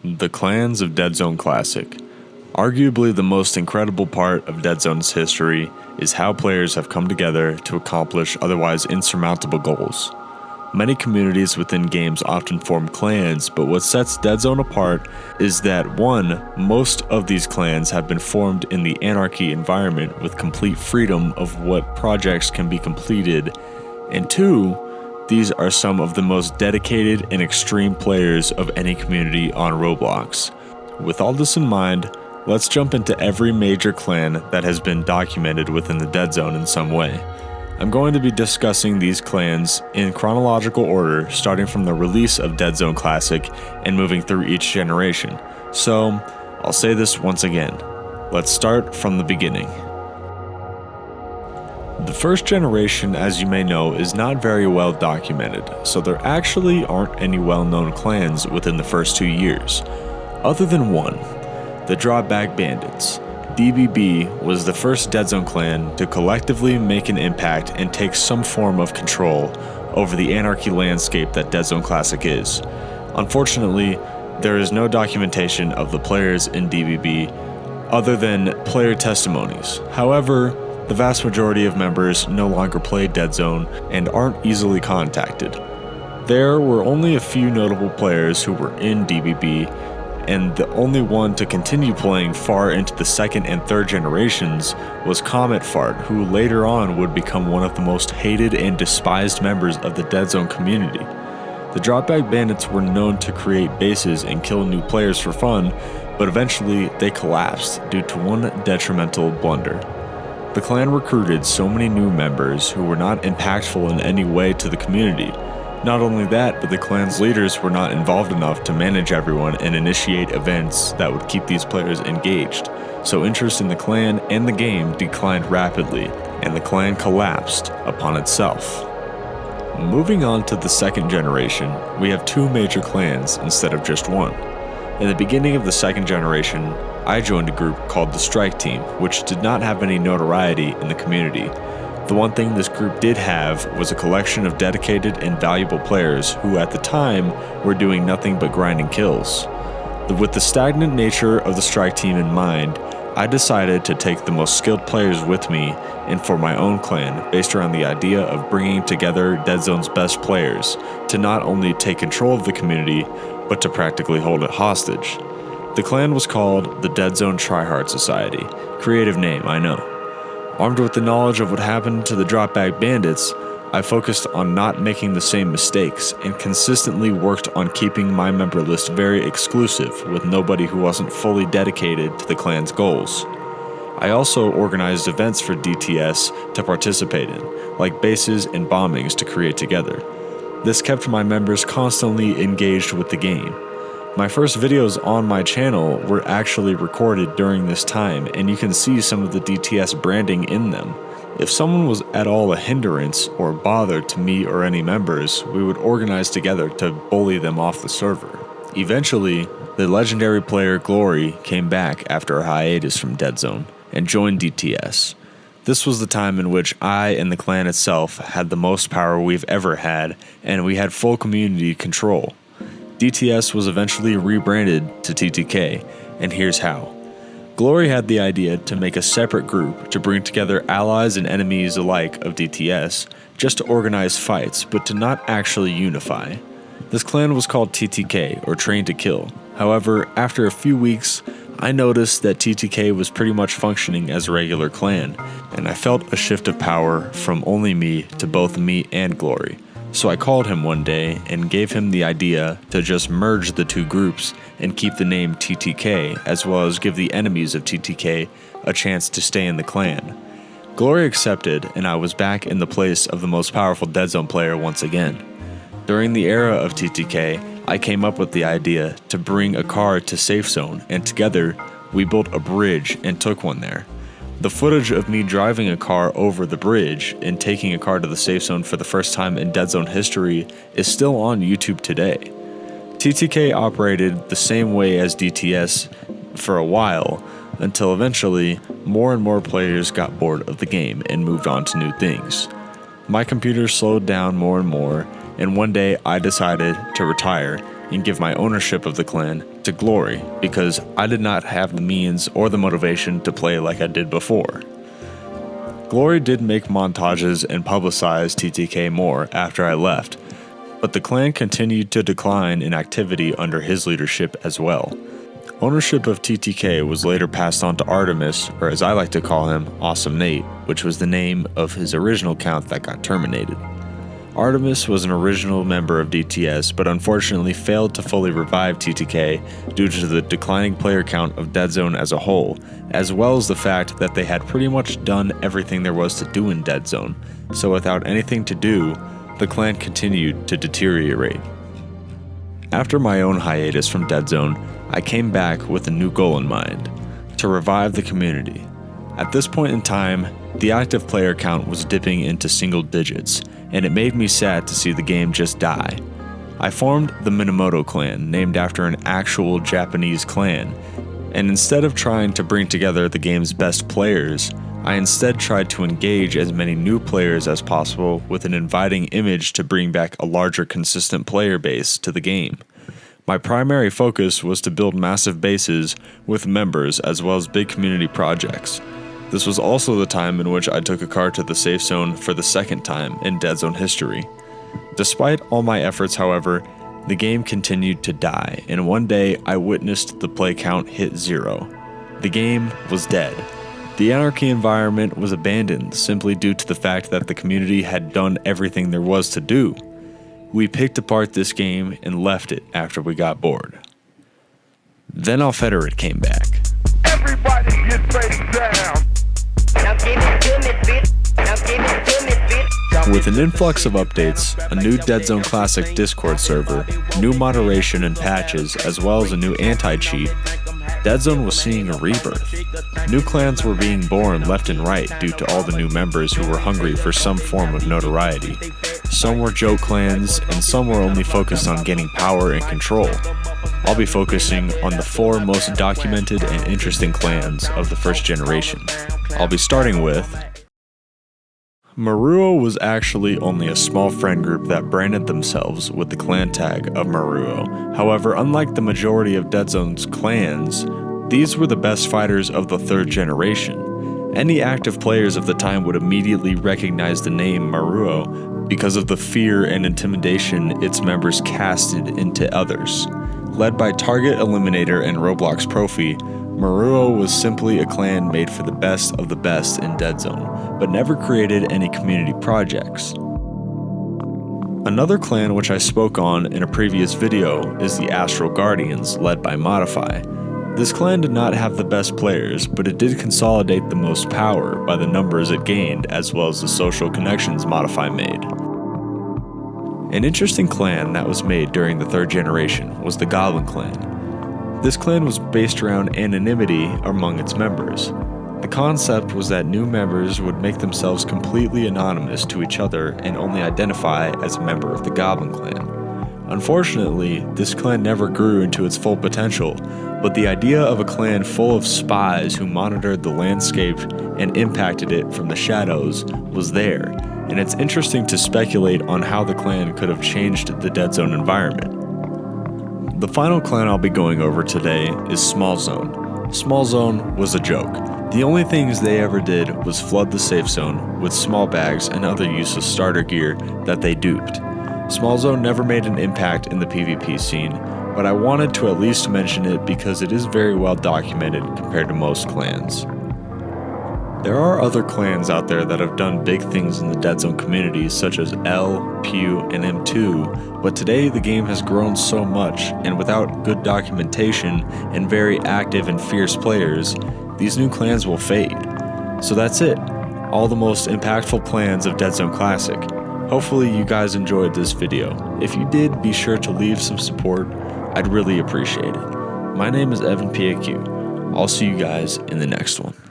The Clans of Deadzone Classic. Arguably the most incredible part of Deadzone's history is how players have come together to accomplish otherwise insurmountable goals. Many communities within games often form clans, but what sets Deadzone apart is that 1. Most of these clans have been formed in the anarchy environment with complete freedom of what projects can be completed, and 2. These are some of the most dedicated and extreme players of any community on Roblox. With all this in mind, let's jump into every major clan that has been documented within the Deadzone in some way. I'm going to be discussing these clans in chronological order, starting from the release of Deadzone Classic and moving through each generation. So, I'll say this once again. Let's start from the beginning. The first generation, as you may know, is not very well documented, so there actually aren't any well-known clans within the first 2 years. Other than one, the Drawback Bandits. DBB was the first Deadzone clan to collectively make an impact and take some form of control over the anarchy landscape that Deadzone Classic is. Unfortunately, there is no documentation of the players in DBB other than player testimonies. However, the vast majority of members no longer play Deadzone and aren't easily contacted. There were only a few notable players who were in DBB, and the only one to continue playing far into the second and third generations was Comet Fart, who later on would become one of the most hated and despised members of the Deadzone community. The Dropback Bandits were known to create bases and kill new players for fun, but eventually they collapsed due to one detrimental blunder. The clan recruited so many new members who were not impactful in any way to the community. Not only that, but the clan's leaders were not involved enough to manage everyone and initiate events that would keep these players engaged, so interest in the clan and the game declined rapidly, and the clan collapsed upon itself. Moving on to the second generation, we have 2 major clans instead of just one. In the beginning of the second generation, I joined a group called the Strike Team, which did not have any notoriety in the community. The one thing this group did have was a collection of dedicated and valuable players who at the time were doing nothing but grinding kills. With the stagnant nature of the Strike Team in mind, I decided to take the most skilled players with me and for my own clan, based around the idea of bringing together Deadzone's best players to not only take control of the community, but to practically hold it hostage. The clan was called the Deadzone Tryhard Society. Creative name, I know. Armed with the knowledge of what happened to the Dropback Bandits, I focused on not making the same mistakes and consistently worked on keeping my member list very exclusive with nobody who wasn't fully dedicated to the clan's goals. I also organized events for DTS to participate in, like bases and bombings to create together. This kept my members constantly engaged with the game. My first videos on my channel were actually recorded during this time, and you can see some of the DTS branding in them. If someone was at all a hindrance or bother to me or any members, we would organize together to bully them off the server. Eventually, the legendary player Glory came back after a hiatus from Deadzone and joined DTS. This was the time in which I and the clan itself had the most power we've ever had, and we had full community control. DTS was eventually rebranded to TTK, and here's how. Glory had the idea to make a separate group to bring together allies and enemies alike of DTS, just to organize fights, but to not actually unify. This clan was called TTK, or Train to Kill. However, after a few weeks, I noticed that TTK was pretty much functioning as a regular clan, and I felt a shift of power from only me to both me and Glory. So I called him one day and gave him the idea to just merge the 2 groups and keep the name TTK, as well as give the enemies of TTK a chance to stay in the clan. Glory accepted, and I was back in the place of the most powerful Deadzone player once again. During the era of TTK, I came up with the idea to bring a car to Safe Zone, and together we built a bridge and took one there. The footage of me driving a car over the bridge and taking a car to the safe zone for the first time in Deadzone history is still on YouTube today. TTK operated the same way as DTS for a while, until eventually more and more players got bored of the game and moved on to new things. My computer slowed down more and more, and one day I decided to retire and give my ownership of the clan to glory because I did not have the means or the motivation to play like I did before. Glory did make montages and publicize TTK more after I left, but the clan continued to decline in activity under his leadership as well. Ownership of TTK was later passed on to Artemis, or as I like to call him, Awesome Nate, which was the name of his original account that got terminated. Artemis was an original member of DTS, but unfortunately failed to fully revive TTK due to the declining player count of Deadzone as a whole, as well as the fact that they had pretty much done everything there was to do in Deadzone, so without anything to do, the clan continued to deteriorate. After my own hiatus from Deadzone, I came back with a new goal in mind, to revive the community. At this point in time, the active player count was dipping into single digits, and it made me sad to see the game just die. I formed the Minimoto clan, named after an actual Japanese clan, and instead of trying to bring together the game's best players, I instead tried to engage as many new players as possible with an inviting image to bring back a larger consistent player base to the game. My primary focus was to build massive bases with members as well as big community projects. This was also the time in which I took a car to the safe zone for the second time in Deadzone history. Despite all my efforts, however, the game continued to die, and one day I witnessed the play count hit 0. The game was dead. The anarchy environment was abandoned simply due to the fact that the community had done everything there was to do. We picked apart this game and left it after we got bored. Then Alfederate came back. Everybody get ready down. With an influx of updates, a new Deadzone Classic Discord server, new moderation and patches, as well as a new anti-cheat, Deadzone was seeing a rebirth. New clans were being born left and right due to all the new members who were hungry for some form of notoriety. Some were joke clans, and some were only focused on gaining power and control. I'll be focusing on the 4 most documented and interesting clans of the first generation. I'll be starting with... Maruo was actually only a small friend group that branded themselves with the clan tag of Maruo. However, unlike the majority of Deadzone's clans, these were the best fighters of the 3rd generation. Any active players of the time would immediately recognize the name Maruo because of the fear and intimidation its members casted into others. Led by Target Eliminator and Roblox Profi, Maruo was simply a clan made for the best of the best in Deadzone, but never created any community projects. Another clan which I spoke on in a previous video is the Astral Guardians, led by Modify. This clan did not have the best players, but it did consolidate the most power by the numbers it gained as well as the social connections Modify made. An interesting clan that was made during the 3rd generation was the Goblin Clan. This clan was based around anonymity among its members. The concept was that new members would make themselves completely anonymous to each other and only identify as a member of the Goblin Clan. Unfortunately, this clan never grew into its full potential, but the idea of a clan full of spies who monitored the landscape and impacted it from the shadows was there, and it's interesting to speculate on how the clan could have changed the Deadzone environment. The final clan I'll be going over today is Small Zone. Small Zone was a joke. The only things they ever did was flood the safe zone with small bags and other useless starter gear that they duped. Small Zone never made an impact in the PvP scene, but I wanted to at least mention it because it is very well documented compared to most clans. There are other clans out there that have done big things in the Deadzone community such as L, Pew, and M2, but today the game has grown so much, and without good documentation and very active and fierce players, these new clans will fade. So that's it, all the most impactful clans of Deadzone Classic. Hopefully you guys enjoyed this video. If you did, be sure to leave some support, I'd really appreciate it. My name is Evan PAQ. I'll see you guys in the next one.